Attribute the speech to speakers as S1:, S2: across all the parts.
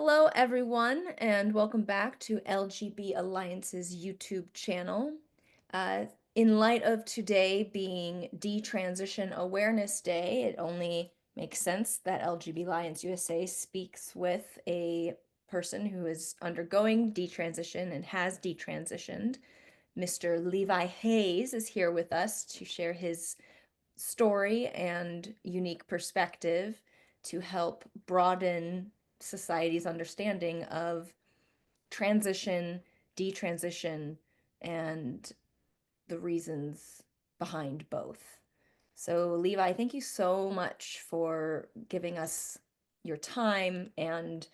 S1: Hello, everyone, and welcome back to LGB Alliance's YouTube channel. Uh, in light of today being Detransition Awareness Day, it only makes sense that LGB Alliance USA speaks with a person who is undergoing detransition and has detransitioned. Mr. Levi Hayes is here with us to share his story and unique perspective to help broaden society's understanding of transition, detransition, and the reasons behind both. So, Levi, thank you so much for giving us your time and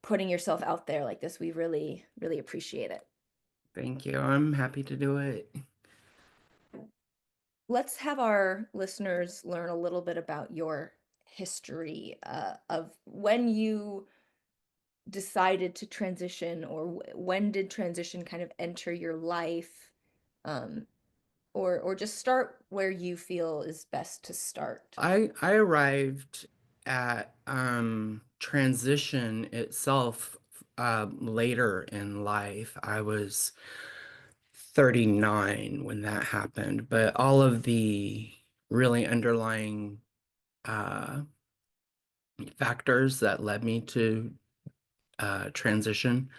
S1: putting yourself out there like this. We really, really appreciate it.
S2: Thank you. I'm happy to do it.
S1: Let's have our listeners learn a little bit about your history of when you decided to transition, or when did transition kind of enter your life, um, or just start where you feel is best to start.
S2: I arrived at transition itself later in life. I was 39 when that happened, but all of the really underlying uh, factors that led me to transition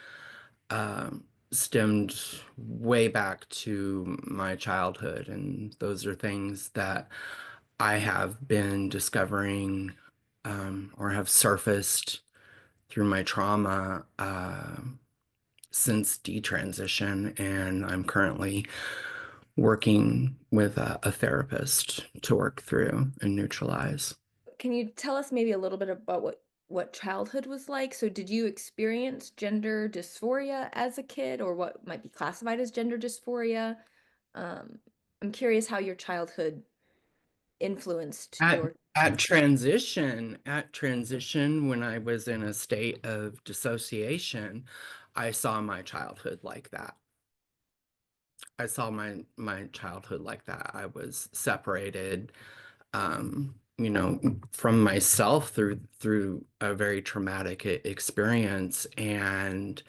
S2: stemmed way back to my childhood, and those are things that I have been discovering or have surfaced through my trauma since detransition, and I'm currently working with a therapist to work through and neutralize.
S1: Can you tell us maybe a little bit about what childhood was like? So did you experience gender dysphoria as a kid, or what might be classified as gender dysphoria? Um, I'm curious how your childhood influenced
S2: At
S1: your
S2: at transition, when I was in a state of dissociation, I saw my childhood like that. I saw my childhood like that. I was separated, from myself through a very traumatic experience, and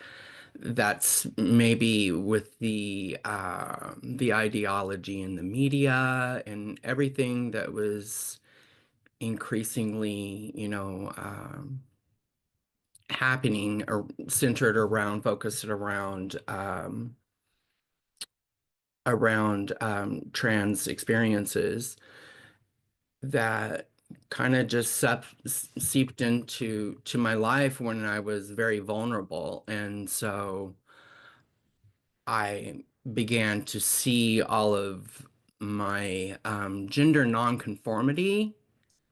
S2: that's maybe with the ideology in the media and everything that was increasingly, happening or centered around, focused around trans experiences that kind of just seeped into my life when I was very vulnerable. And so I began to see all of my gender nonconformity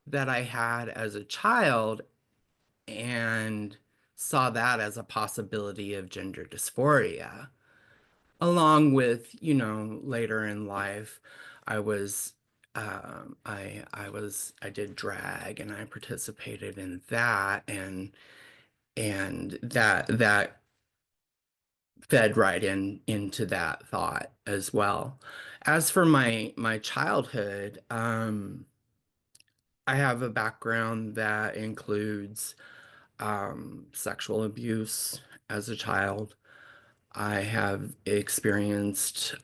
S2: that I had as a child and saw that as a possibility of gender dysphoria. Along with, later in life, I was I did drag and I participated in that, and that fed right into that thought as well. As for my childhood, I have a background that includes sexual abuse as a child. I have experienced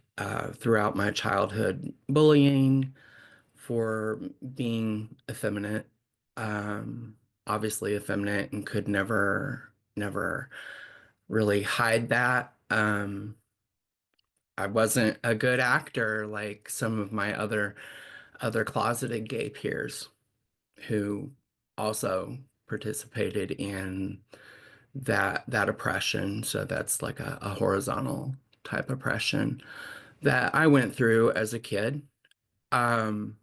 S2: throughout my childhood bullying for being effeminate, um, obviously effeminate, and could never really hide that. I wasn't a good actor like some of my other closeted gay peers who also participated in that oppression. So that's like a horizontal type oppression that I went through as a kid. Um,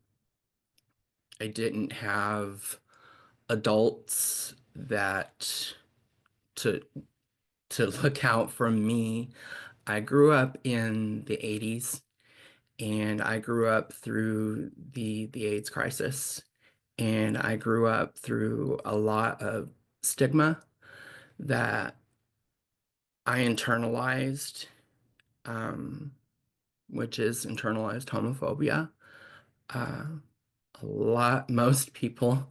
S2: I didn't have adults that to to look out for me. I grew up in the 80s, and I grew up through the AIDS crisis, and I grew up through a lot of stigma that I internalized, um, which is internalized homophobia. Uh, most people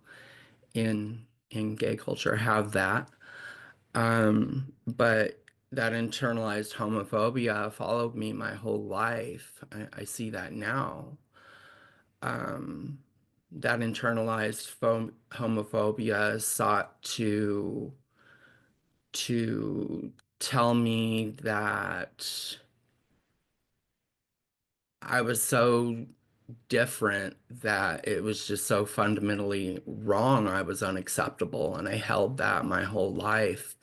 S2: in gay culture have that. But that internalized homophobia followed me my whole life. I see that now. Um, that internalized homophobia sought to tell me that I was so different, that it was just so fundamentally wrong. I was unacceptable, and I held that my whole life.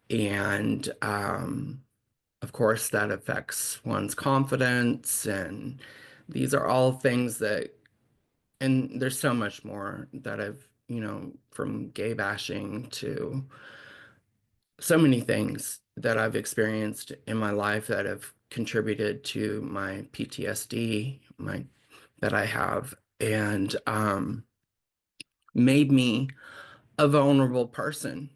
S2: And of course, that affects one's confidence. And these are all things that, and there's so much more that I've, from gay bashing to so many things that I've experienced in my life that have contributed to my PTSD, that I have, and made me a vulnerable person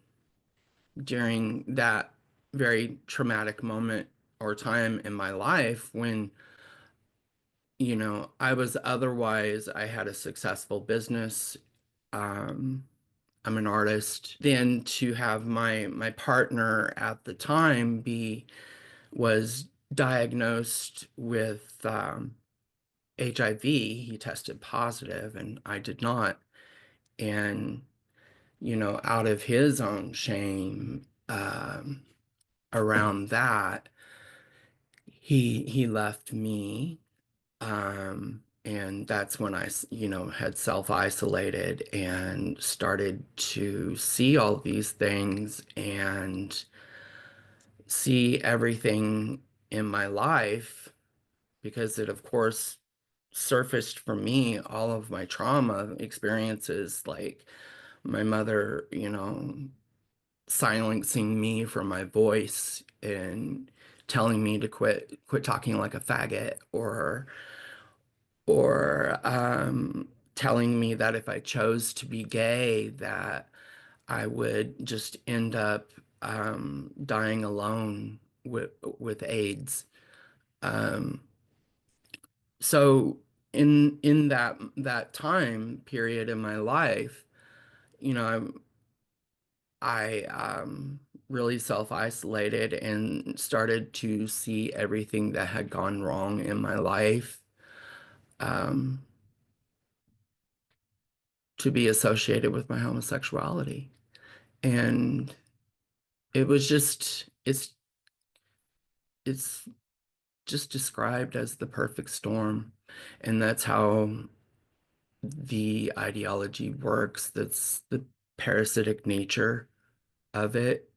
S2: during that very traumatic moment or time in my life when, I had a successful business. Um, I'm an artist. Then to have my partner at the time be was diagnosed with HIV. He tested positive, and I did not. And out of his own shame around that, he left me. And that's when had self-isolated and started to see all these things and see everything in my life, because it, of course, surfaced for me all of my trauma experiences, like my mother, silencing me from my voice and telling me to quit talking like a faggot, or telling me that if I chose to be gay, that I would just end up dying alone with AIDS. Um, so in that time period in my life, you know, I really self-isolated and started to see everything that had gone wrong in my life um, to be associated with my homosexuality. And it was just it's just described as the perfect storm. And that's how the ideology works. That's the parasitic nature of it,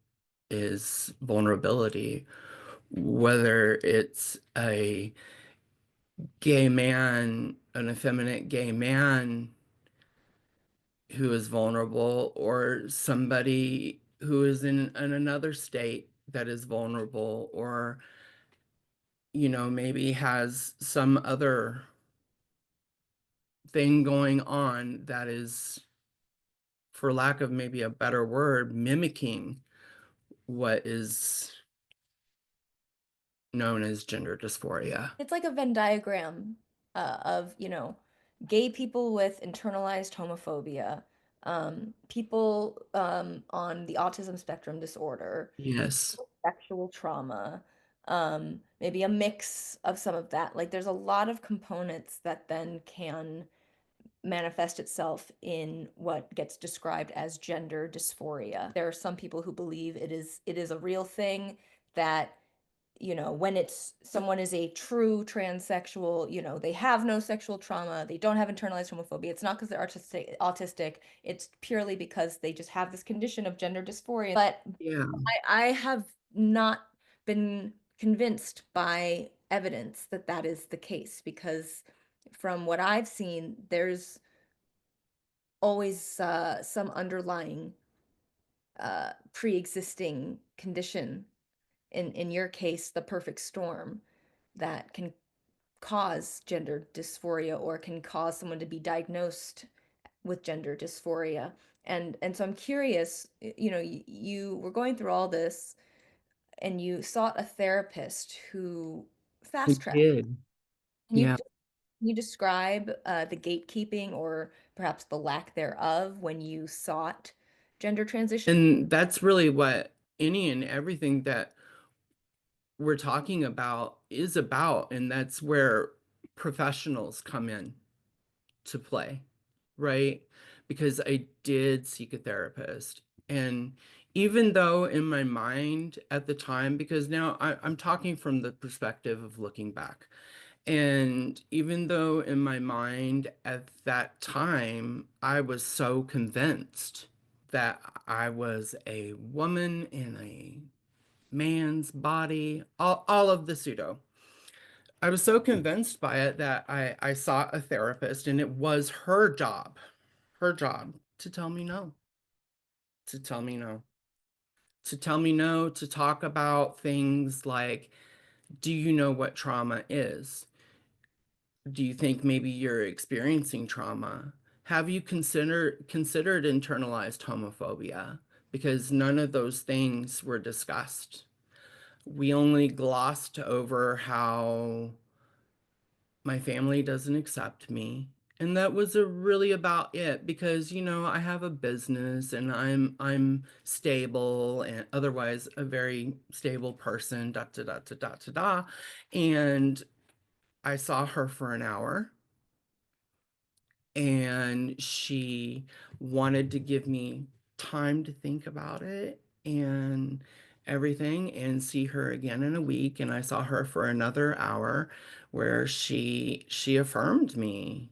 S2: is vulnerability. Whether it's a gay man, an effeminate gay man who is vulnerable, or somebody who is in another state that is vulnerable, or maybe has some other thing going on that is, for lack of maybe a better word, mimicking what is known as gender dysphoria.
S1: It's like a Venn diagram of, gay people with internalized homophobia, people on the autism spectrum disorder,
S2: Yes.
S1: sexual trauma, maybe a mix of some of that. Like there's a lot of components that then can manifest itself in what gets described as gender dysphoria. There are some people who believe it is a real thing that when it's someone is a true transsexual, they have no sexual trauma, they don't have internalized homophobia. It's not because they're autistic. It's purely because they just have this condition of gender dysphoria. But
S2: Yeah.
S1: I have not been convinced by evidence that that is the case because from what I've seen, there's always some underlying pre-existing condition. In your case, the perfect storm that can cause gender dysphoria or can cause someone to be diagnosed with gender dysphoria. And so I'm curious, you were going through all this and you sought a therapist who
S2: I
S1: fast tracked.
S2: did.
S1: Can
S2: Yeah.
S1: you describe the gatekeeping or perhaps the lack thereof when you sought gender transition?
S2: And that's really what any and everything that we're talking about is about, and that's where professionals come in to play, right? Because I did seek a therapist. And even though in my mind at the time, because now I'm talking from the perspective of looking back, and even though in my mind at that time, I was so convinced that I was a woman in a man's body, all of the pseudo. I was so convinced by it that I sought a therapist, and it was her job to tell me no, to tell me no, to tell me no, to talk about things like, do you know what trauma is? Do you think maybe you're experiencing trauma? Have you considered internalized homophobia? Because none of those things were discussed. We only glossed over how my family doesn't accept me. And that was really about it because, I have a business and I'm stable and otherwise a very stable person, da da da da da da da. And I saw her for an hour and she wanted to give me time to think about it and everything and see her again in a week, and I saw her for another hour where she affirmed me.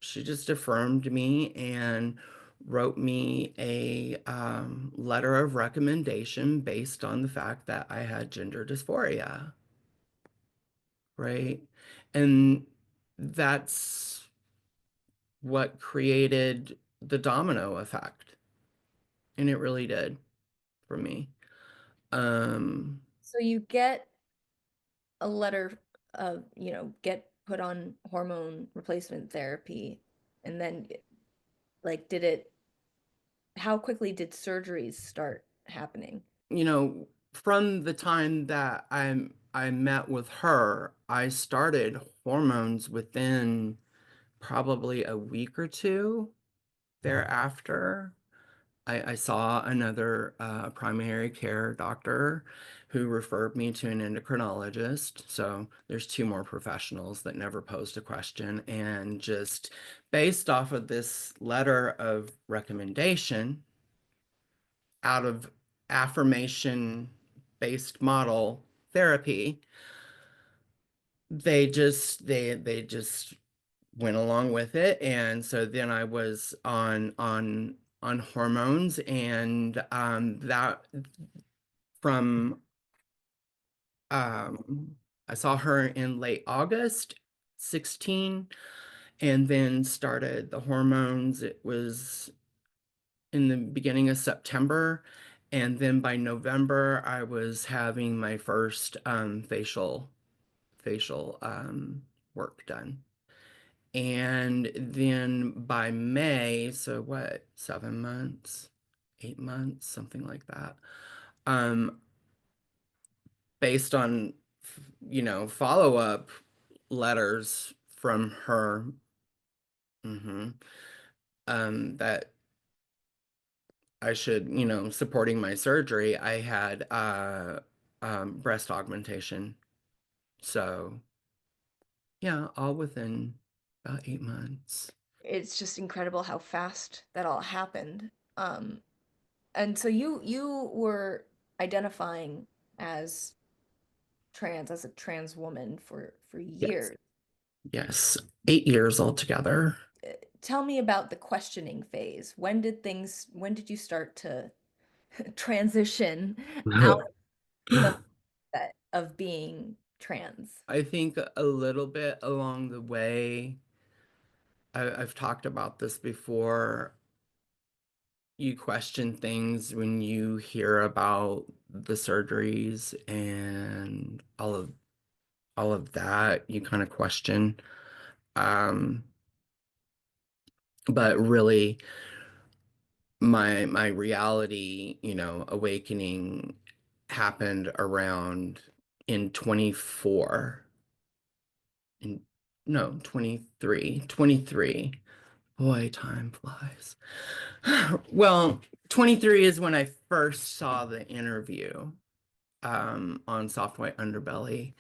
S2: She just affirmed me and wrote me a letter of recommendation based on the fact that I had gender dysphoria, right? And that's what created the domino effect. And it really did for me. Um,
S1: So you get a letter of, get put on hormone replacement therapy, and then like how quickly did surgeries start happening?
S2: from the time that I met with her, I started hormones within probably a week or two thereafter. I saw another primary care doctor who referred me to an endocrinologist. So there's two more professionals that never posed a question. And just based off of this letter of recommendation out of affirmation-based model therapy, they just went along with it. And so then I was on hormones, and that from I saw her in late August 16 and then started the hormones. It was in the beginning of September, and then by November I was having my first facial work done. And then by May, so what, 7 months, 8 months, something like that. Um, Based on, follow-up letters from her, mhm, that I should, supporting my surgery, I had breast augmentation. So yeah, all within about 8 months.
S1: It's just incredible how fast that all happened. And so you were identifying as as a trans woman for
S2: Yes.
S1: years.
S2: Yes. 8 years altogether.
S1: Tell me about the questioning phase. When did you start to transition out of that of being trans?
S2: I think a little bit along the way, I've talked about this before. You question things when you hear about the surgeries and all of that. You kind of question. Um, but really, my reality, awakening happened around in 24 in no 23. Boy, time flies. Well, 23 is when I first saw the interview on Soft White Underbelly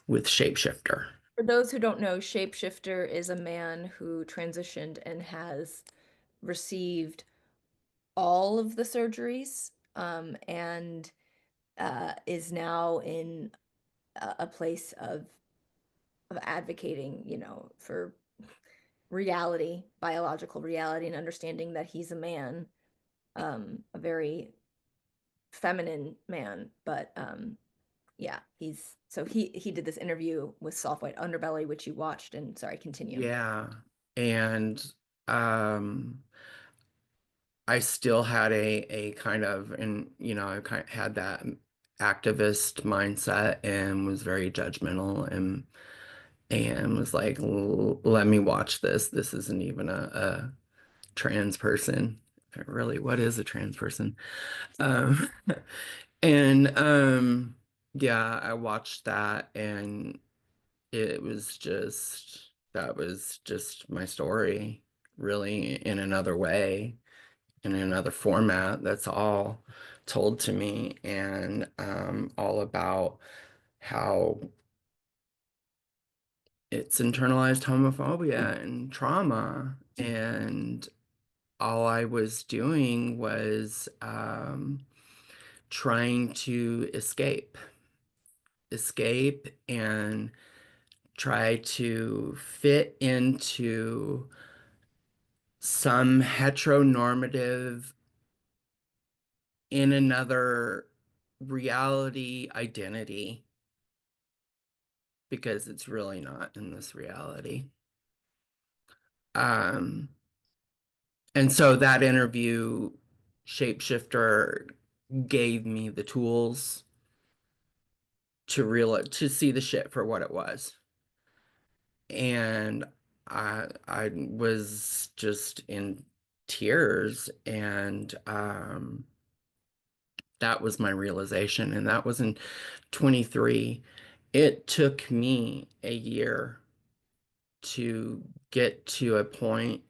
S2: with Shapeshifter.
S1: For those who don't know, shapeshifter is a man who transitioned and has received all of the surgeries, and is now in a place of advocating, for reality, biological reality, and understanding that he's a man, a very feminine man, but yeah, he did this interview with Soft White Underbelly, which you watched, and sorry, continue.
S2: Yeah. And um I still had a kind of, and I kind of had that activist mindset and was very judgmental and was like, Let me watch this. This isn't even a trans person. Really, what is a trans person?" Um, and yeah, I watched that, and that was just my story, really, in another way, in another format. That's all told to me, and all about how it's internalized homophobia and trauma. And all I was doing was trying to escape and try to fit into some heteronormative in another reality identity, because it's really not in this reality. Um, and so that interview, Shapeshifter, gave me the tools to see the shit for what it was. And I was just in tears, and that was my realization, and that was in 23. It took me a year to get to a point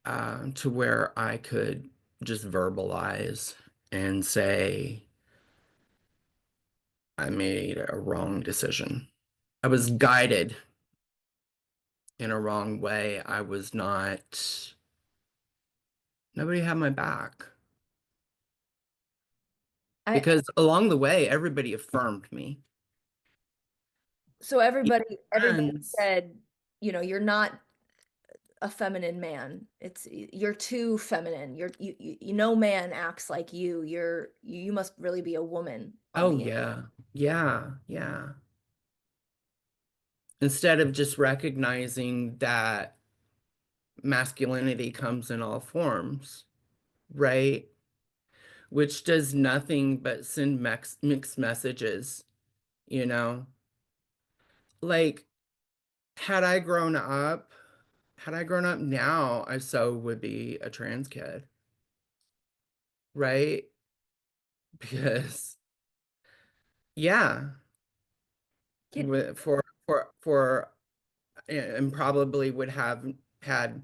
S2: to where I could just verbalize and say I made a wrong decision. I was guided in a wrong way. I was not, nobody had my back,
S1: I
S2: because along the way, everybody affirmed me.
S1: So
S2: Even
S1: everybody
S2: friends.
S1: said, you're not a feminine man. You're too feminine. No man acts like you. You must really be a woman on
S2: Oh,
S1: the
S2: yeah. Yeah. Yeah. Instead of just recognizing that masculinity comes in all forms, right? Which does nothing but send mixed messages, you know? Like, had I grown up, had I grown up now, I so would be a trans kid, right? Because, yeah,
S1: kid.
S2: for and probably would have had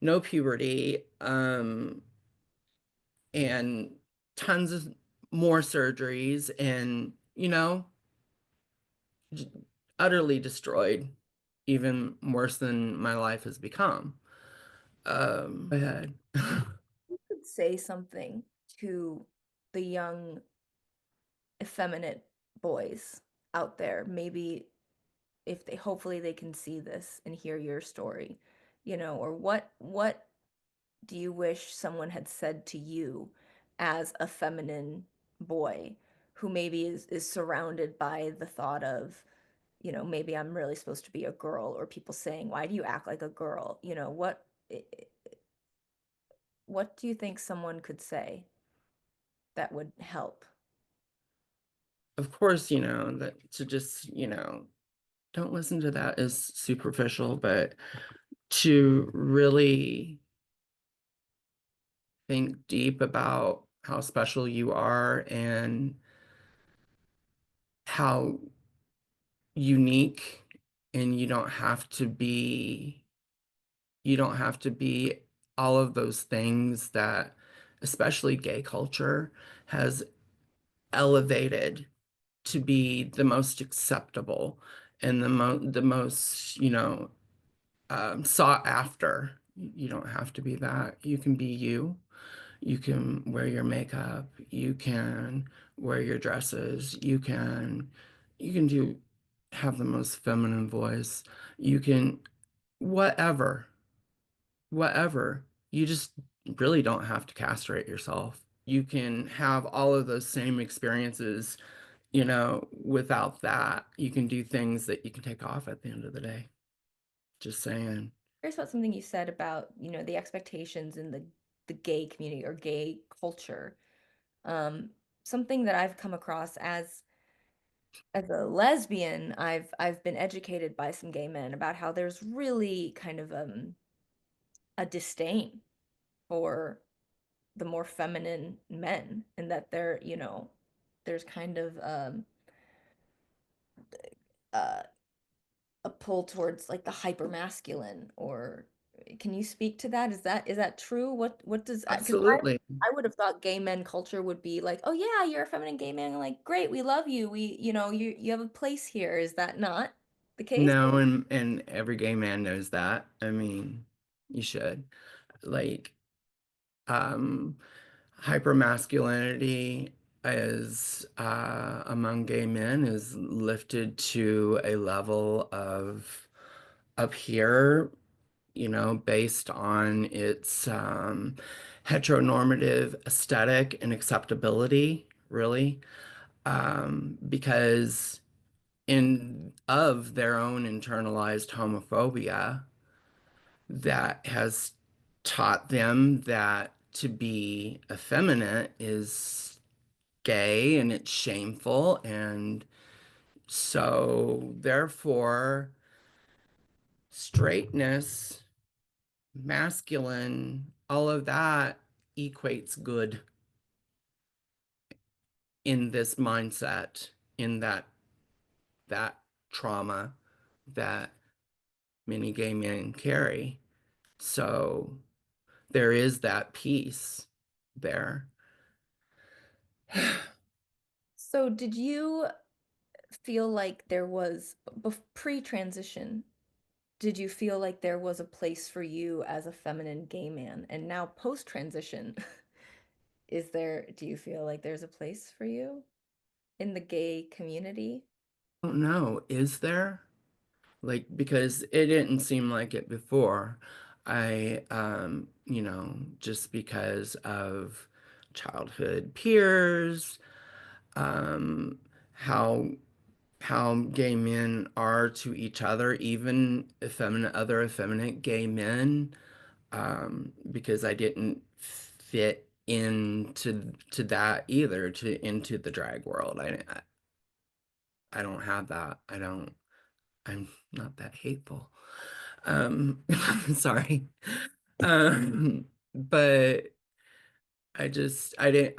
S2: no puberty, and tons of more surgeries, and j- utterly destroyed, even worse than my life has become. Go ahead.
S1: You could say something to the young, effeminate boys out there. Maybe if they hopefully they can see this and hear your story, or what do you wish someone had said to you as a feminine boy who maybe is surrounded by the thought of, maybe I'm really supposed to be a girl, or people saying, why do you act like a girl? What do you think someone could say that would help?
S2: Of course, that to just, don't listen to that as superficial, but to really think deep about how special you are and how unique, and you don't have to be You don't have to be all of those things that especially gay culture has elevated to be the most acceptable and the most, sought after. You don't have to be that. You can be you. You can wear your makeup. You can wear your dresses. You can do have the most feminine voice. You can whatever, whatever. You just really don't have to castrate yourself. You can have all of those same experiences, without that. You can do things that you can take off at the end of the day. Just saying.
S1: Curious about something you said about, the expectations in the gay community or gay culture. Um, Something that I've come across as a lesbian, I've been educated by some gay men about how there's really kind of a disdain for the more feminine men, and that there's kind of uh a pull towards like the hyper masculine. Or can you speak to that? Is that true? What does, because
S2: Absolutely.
S1: I would have thought gay men culture would be like, oh yeah, you're a feminine gay man, like great, we love you, you have a place here. Is that not the case?
S2: No, and every gay man knows that. I mean, you should. Like, um, hypermasculinity is among gay men is lifted to a level of up here, based on its heteronormative aesthetic and acceptability, really, because in of their own internalized homophobia that has taught them that to be effeminate is gay and it's shameful, and so therefore straightness, masculine, all of that equates good in this mindset, in that trauma that many gay men carry. So there is that piece there.
S1: So did you feel like there was, pre-transition, did you feel like there was a place for you as a feminine gay man? And now post-transition, do you feel like there's a place for you in the gay community?
S2: I don't know, is there? Like, because it didn't seem like it before. Just because of childhood peers, um, how gay men are to each other, even other effeminate gay men, because I didn't fit into that either, into the drag world. I don't have that. I'm not that hateful. Sorry. But I didn't,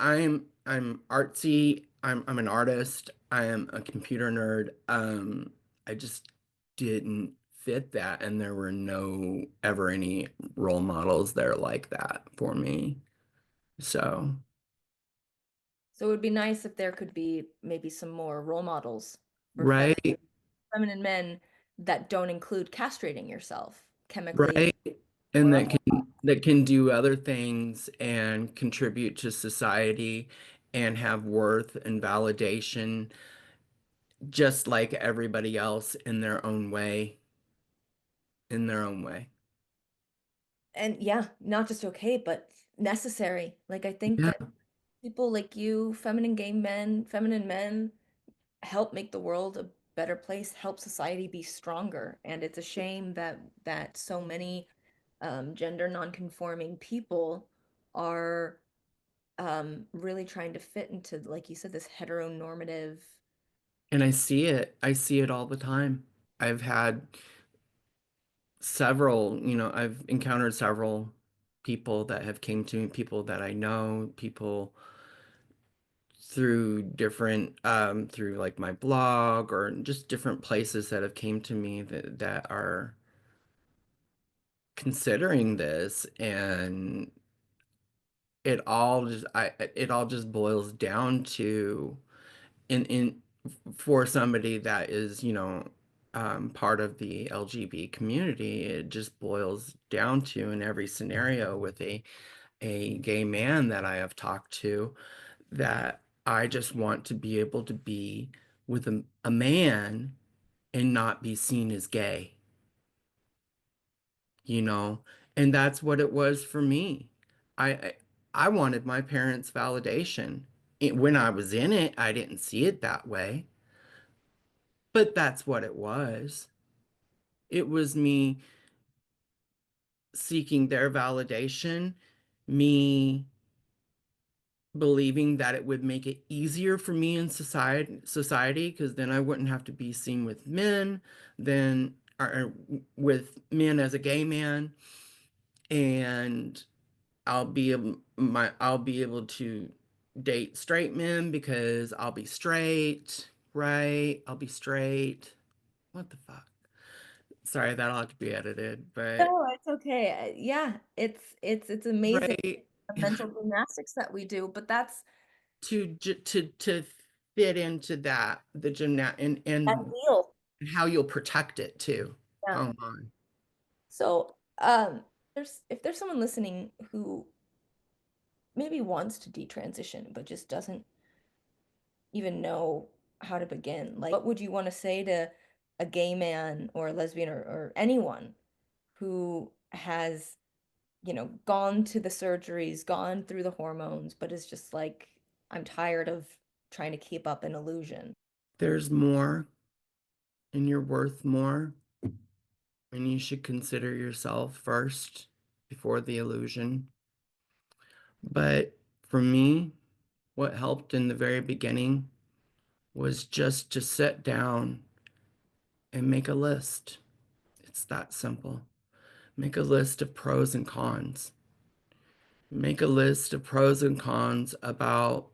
S2: I'm artsy. I'm an artist. I am a computer nerd. I just didn't fit that, and there were no ever any role models there like that for me. So,
S1: So it would be nice if there could be maybe some more role models for
S2: right,
S1: feminine men that don't include castrating yourself chemically
S2: right. And
S1: or
S2: that
S1: otherwise.
S2: can do other things and contribute to society and have worth and validation just like everybody else in their own way, in their own way.
S1: And yeah, not just okay, but necessary. Like I think
S2: Yeah.
S1: that people like you, feminine men, help make the world a better place, help society be stronger. And it's a shame that so many gender nonconforming people are really trying to fit into, like you said, this heteronormative.
S2: And I see it. I see it all the time. I've had I've encountered several people that have came to me, people that I know, people through through like my blog or just different places that have came to me that are considering this, and it all just boils down to in for somebody that is, part of the LGB community, it just boils down to, in every scenario with a gay man that I have talked to, that I just want to be able to be with a man and not be seen as gay, you know? And that's what it was for me. I I, I wanted my parents' validation. When I was in it, I didn't see it that way, but that's what it was. It was me seeking their validation, me believing that it would make it easier for me in society, because then I wouldn't have to be seen with men, then or with men as a gay man, and I'll be able to date straight men because I'll be straight, right? I'll be straight. What the fuck? Sorry, that'll have to be edited, but
S1: No, it's okay. Yeah, it's amazing
S2: right.
S1: the mental gymnastics that we do, but that's
S2: To fit into that the gymnast
S1: that
S2: and
S1: deal.
S2: how you'll protect it too.
S1: Yeah.
S2: Oh my.
S1: So, there's if there's someone listening who maybe wants to detransition but just doesn't even know how to begin, like what would you want to say to a gay man or a lesbian or anyone who has, gone to the surgeries, gone through the hormones, but is just like, I'm tired of trying to keep up an illusion.
S2: There's more, and you're worth more, and you should consider yourself first before the illusion. But for me, what helped in the very beginning was just to sit down and make a list. It's that simple. Make a list of pros and cons. Make a list of pros and cons about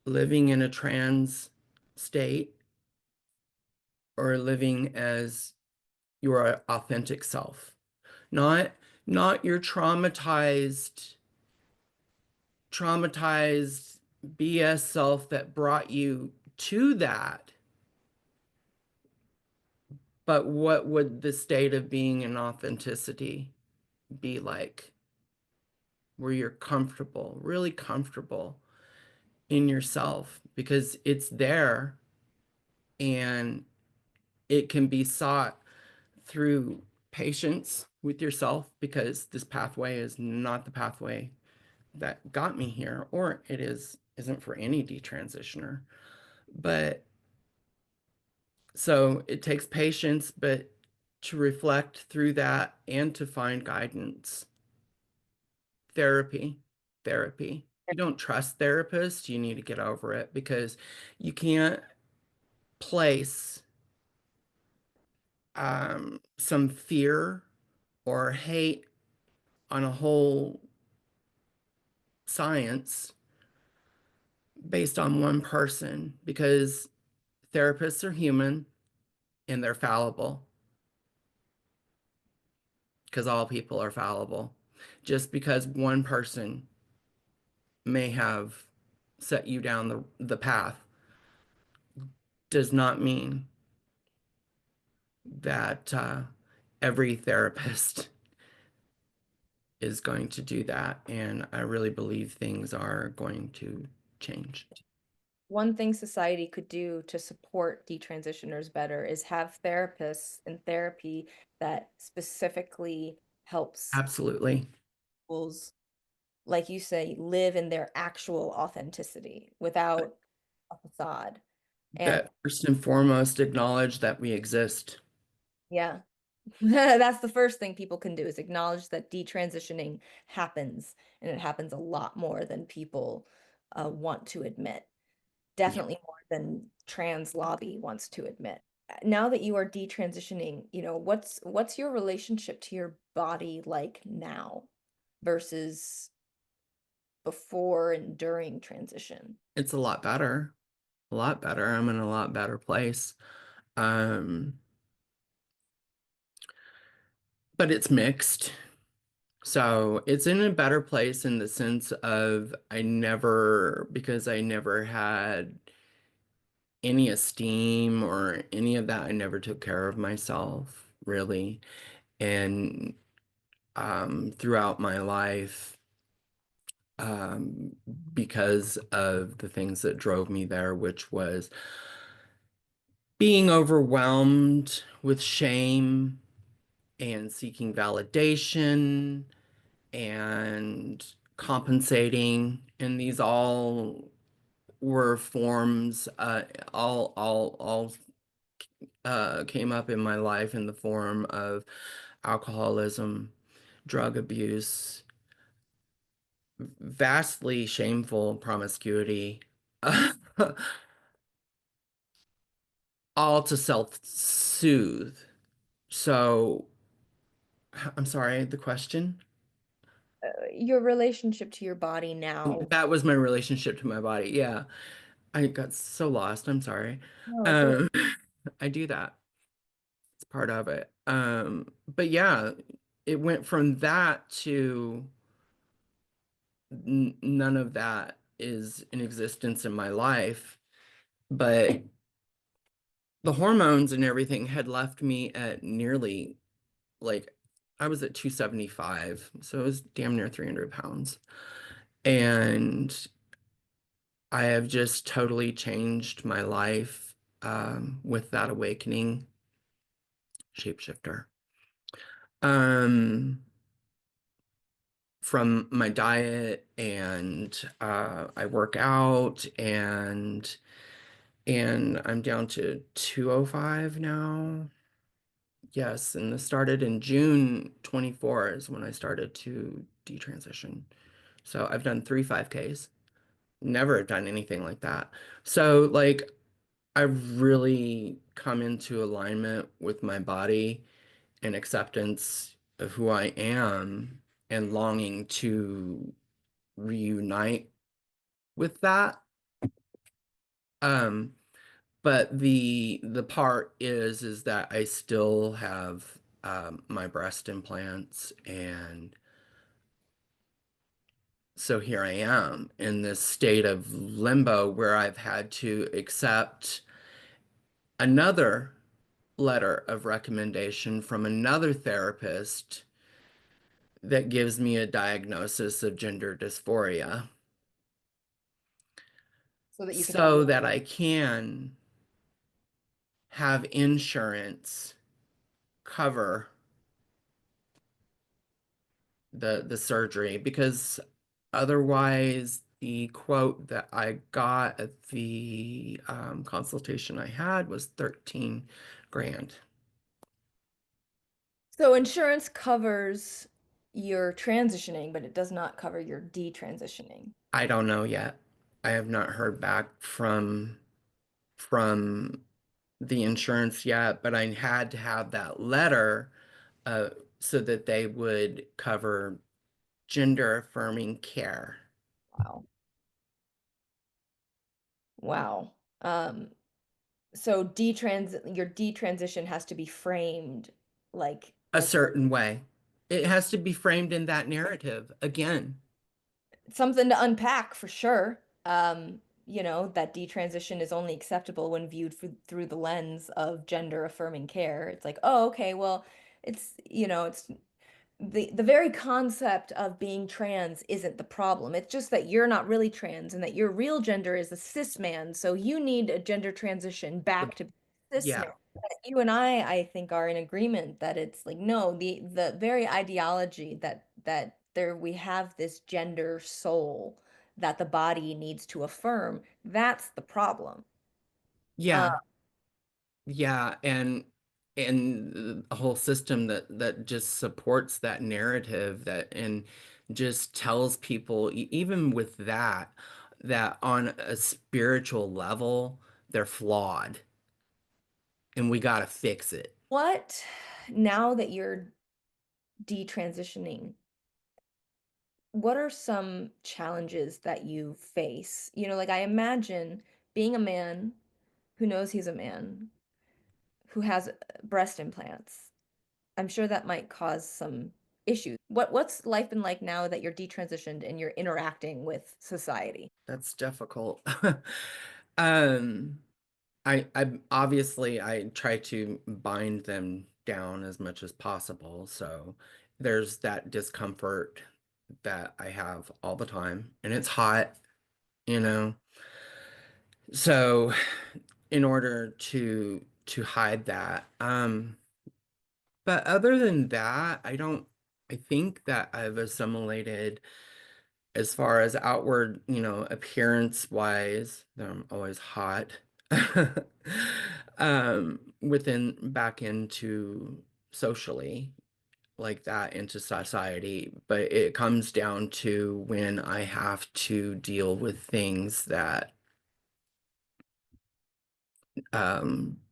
S2: living in a trans state or living as your authentic self. Not not your traumatized BS self that brought you to that, but what would the state of being in authenticity be like, where you're comfortable, really comfortable in yourself, because it's there, and it can be sought through patience with yourself, because this pathway is not the pathway that got me here, or isn't for any detransitioner. But so it takes patience, but to reflect through that and to find guidance. Therapy, therapy. If you don't trust therapists, you need to get over it, because you can't place some fear or hate on a whole science based on one person, because therapists are human and they're fallible, because all people are fallible. Just because one person may have set you down the path does not mean that every therapist is going to do that. And I really believe things are going to change.
S1: One thing society could do to support detransitioners better is have therapists and therapy that specifically helps
S2: Absolutely.
S1: people's, like you say, live in their actual authenticity without a facade. And
S2: That first and foremost acknowledge that we exist.
S1: yeah, that's the first thing people can do is acknowledge that detransitioning happens, and it happens a lot more than people want to admit.
S2: Yeah,
S1: Definitely more than trans lobby wants to admit. Now that you are detransitioning, what's your relationship to your body like now versus before and during transition?
S2: it's a lot better. A lot better. I'm in a lot better place. Um, but it's mixed. So it's in a better place in the sense of because I never had any esteem or any of that. I never took care of myself, really. And throughout my life, um, because of the things that drove me there, which was being overwhelmed with shame and seeking validation and compensating. And these all were forms, all came up in my life in the form of alcoholism, drug abuse, vastly shameful promiscuity, all to self-soothe. So, I'm sorry, the question?
S1: Your relationship to your body now.
S2: That was my relationship to my body. Yeah. I got so lost. I'm sorry.
S1: No, it's okay.
S2: Um, I do that. It's part of it. But yeah, it went from that to n none of that is in existence in my life. But the hormones and everything had left me at nearly like I was at 275, so it was damn near 300 pounds. And I have just totally changed my life with that awakening shapeshifter. Um, from my diet and I work out and I'm down to 205 now. Yes, and this started in June 24 is when I started to detransition. So I've done 3 5Ks. Never done anything like that. So like I've really come into alignment with my body and acceptance of who I am and longing to reunite with that. Um, but the part is that I still have my breast implants, and so here I am in this state of limbo where I've had to accept another letter of recommendation from another therapist that gives me a diagnosis of gender dysphoria
S1: So that you can have
S2: so
S1: your
S2: that I can have insurance cover the surgery because otherwise the quote that I got at the consultation I had was 13 grand.
S1: so insurance covers your transitioning, but it does not cover your detransitioning.
S2: I don't know yet. I have not heard back from the insurance yet, but I had to have that letter uh, so that they would cover gender affirming care.
S1: Wow. Wow. So your detransition has to be framed like
S2: A
S1: like
S2: certain way. It has to be framed in that narrative again.
S1: something to unpack for sure. That detransition is only acceptable when viewed through the lens of gender affirming care. It's like, oh, okay, well, it's the very concept of being trans isn't the problem. It's just that you're not really trans and that your real gender is a cis man. So you need a gender transition back to cis man.
S2: Yeah.
S1: You and I think, are in agreement that it's like, no, the very ideology that there we have this gender soul that the body needs to affirm, that's the problem. Uh,
S2: Yeah. Yeah, and a whole system that just supports that narrative that and just tells people even with that on a spiritual level they're flawed and we got to fix it.
S1: what now that you're detransitioning, what are some challenges that you face? Like I imagine being a man who knows he's a man, who has breast implants. I'm sure that might cause some issues. What's life been like now that you're detransitioned and you're interacting with society?
S2: That's difficult. Um, I obviously I try to bind them down as much as possible. So there's that discomfort that I have all the time, and it's hot, you know. So in order to hide that, but other than that, I think that I've assimilated as far as outward, appearance wise, I'm always hot. Within back into socially like that into society, but it comes down to when I have to deal with things that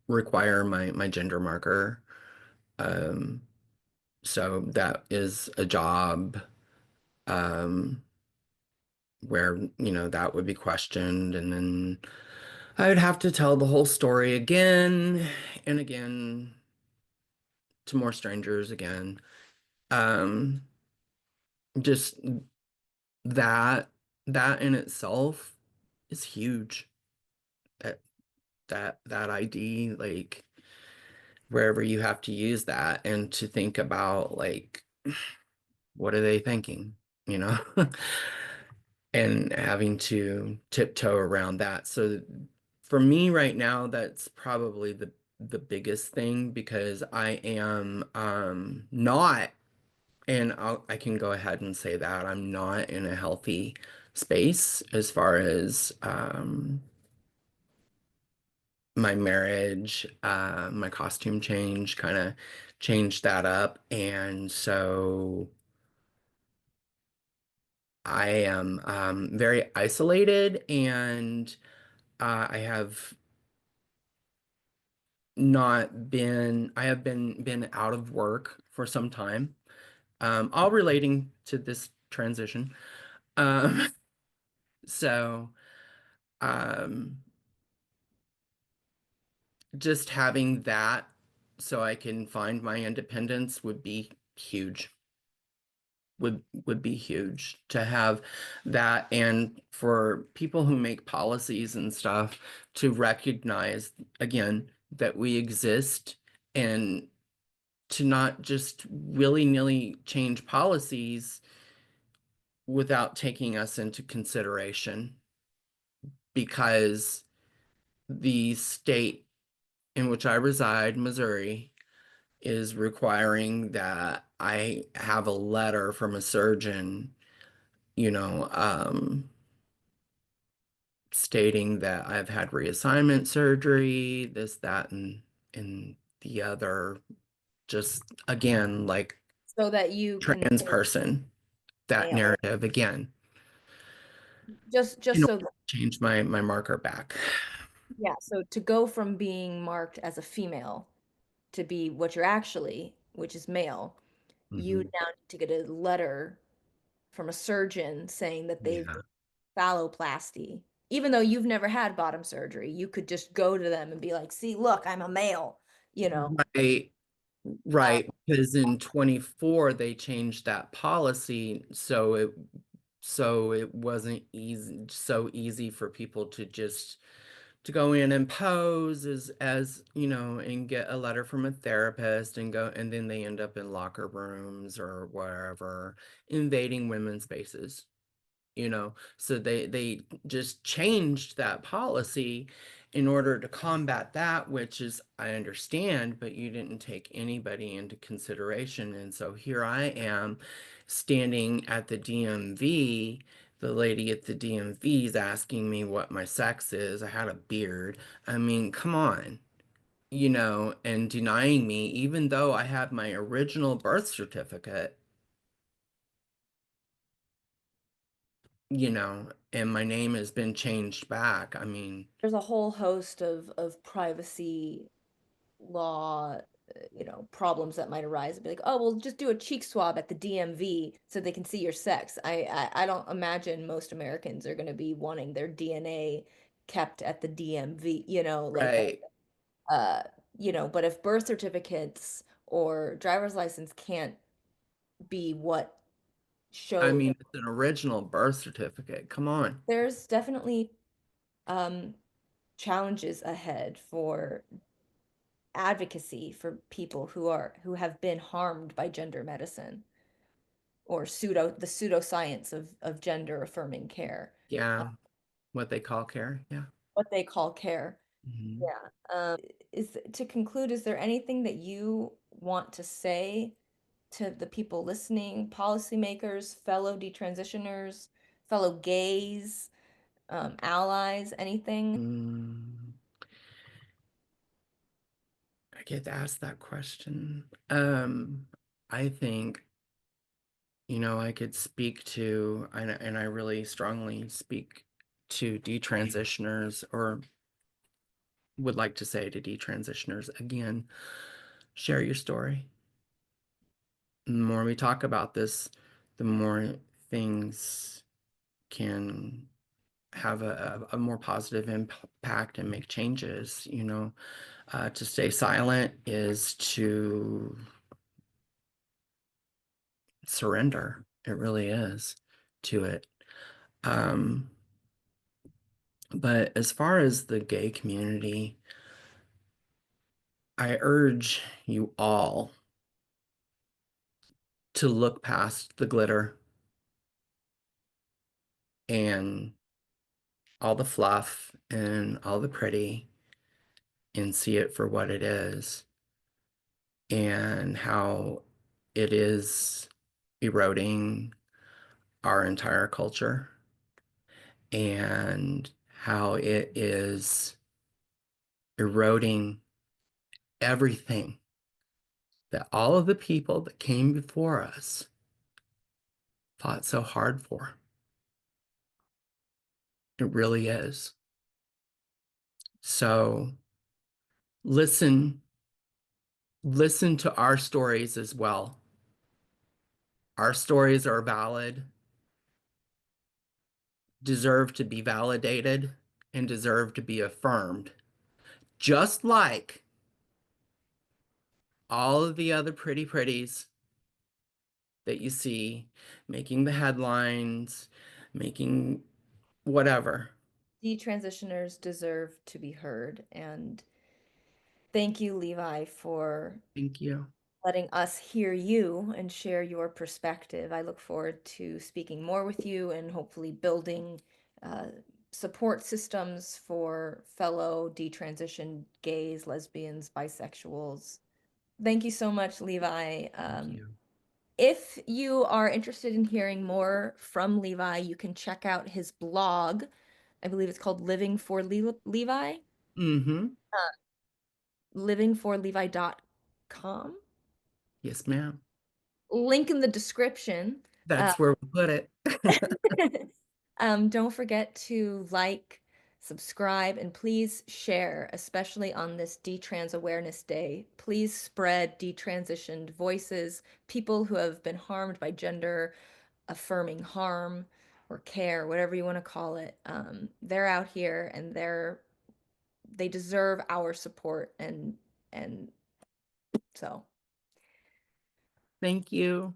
S2: require my gender marker. Um, so that is a job um, where, that would be questioned, and then I would have to tell the whole story again and again to more strangers again. Um, just that that in itself is huge. That that ID, like wherever you have to use that and to think about like what are they thinking, you know? And having to tiptoe around that. So for me right now, that's probably the biggest thing because I am not, and I can go ahead and say that I'm not in a healthy space as far as my marriage, my costume change kind of changed that up. And so I am very isolated, and I have I have been out of work for some time, all relating to this transition. Um, so um, just having that so I can find my independence would be huge. Would be huge to have that, and for people who make policies and stuff to recognize again that we exist, and to not just willy-nilly change policies without taking us into consideration, because the state in which I reside, Missouri, is requiring that I have a letter from a surgeon, you know, stating that I've had reassignment surgery, this, that, and the other, just again, like
S1: So that you can
S2: trans person, that
S1: male.
S2: narrative again,
S1: Just
S2: in order
S1: so
S2: to change my marker back.
S1: yeah, so to go from being marked as a female to be what you're actually, which is male, you
S2: Hmm.
S1: now need to get a letter from a surgeon saying that they've
S2: Yeah.
S1: done phalloplasty. Even though you've never had bottom surgery, you could just go to them and be like, "See, look, I'm a male," you know.
S2: Right,
S1: Uh,
S2: right. Because in 24 they changed that policy, so it wasn't easy for people to just to go in and pose as and get a letter from a therapist and go, and then they end up in locker rooms or wherever, invading women's spaces. So they just changed that policy in order to combat that, which is, I understand, but you didn't take anybody into consideration. And so here I am standing at the DMV. The lady at the DMV is asking me what my sex is. I had a beard. I mean, come on, and denying me, even though I had my original birth certificate, and my name has been changed back. I mean,
S1: there's a whole host of privacy law, problems that might arise. Be like, oh, well, just do a cheek swab at the DMV so they can see your sex. I don't imagine most Americans are going to be wanting their DNA kept at the DMV, like that.
S2: right.
S1: Uh, but if birth certificates or driver's license can't be what
S2: I
S1: shows.
S2: mean, it's an original birth certificate. Come on.
S1: There's definitely um, challenges ahead for advocacy for people who have been harmed by gender medicine or the pseudoscience of gender affirming care,
S2: Yeah, what they call care. Yeah.
S1: what they call care.
S2: Mhm.
S1: Yeah. Is to conclude, is there anything that you want to say to the people listening, policymakers, fellow detransitioners, fellow gays, allies, anything?
S2: Mm, I get asked that question. I think, I could speak to, and I really strongly speak to detransitioners, or would like to say to detransitioners again, share your story. The more we talk about this, the more things can have a more positive impact and make changes. To stay silent is to surrender. It really is to it. Um, but as far as the gay community, I urge you all to look past the glitter and all the fluff and all the pretty and see it for what it is and how it is eroding our entire culture and how it is eroding everything that all of the people that came before us fought so hard for. It really is. So listen, listen to our stories as well. Our stories are valid, deserve to be validated, and deserve to be affirmed. Just like all of the other pretties that you see making the headlines, making whatever.
S1: Detransitioners deserve to be heard. And thank you, Levi, for
S2: Thank you.
S1: letting us hear you and share your perspective. I look forward to speaking more with you and hopefully building uh, support systems for fellow detransitioned gays, lesbians, bisexuals. Thank you so much, Levi.
S2: Thank you.
S1: If you are interested in hearing more from Levi, you can check out his blog. I believe it's called Living for Levi,
S2: Mm-hmm.
S1: livingforlevi.com.
S2: Yes, ma'am.
S1: Link in the description. Uh,
S2: That's where we put it.
S1: don't forget to like, subscribe, and please share, especially on this Detrans Awareness Day. Please spread detransitioned voices, people who have been harmed by gender affirming harm or care, whatever you want to call it. They're out here and they deserve our support and so.
S2: Thank you.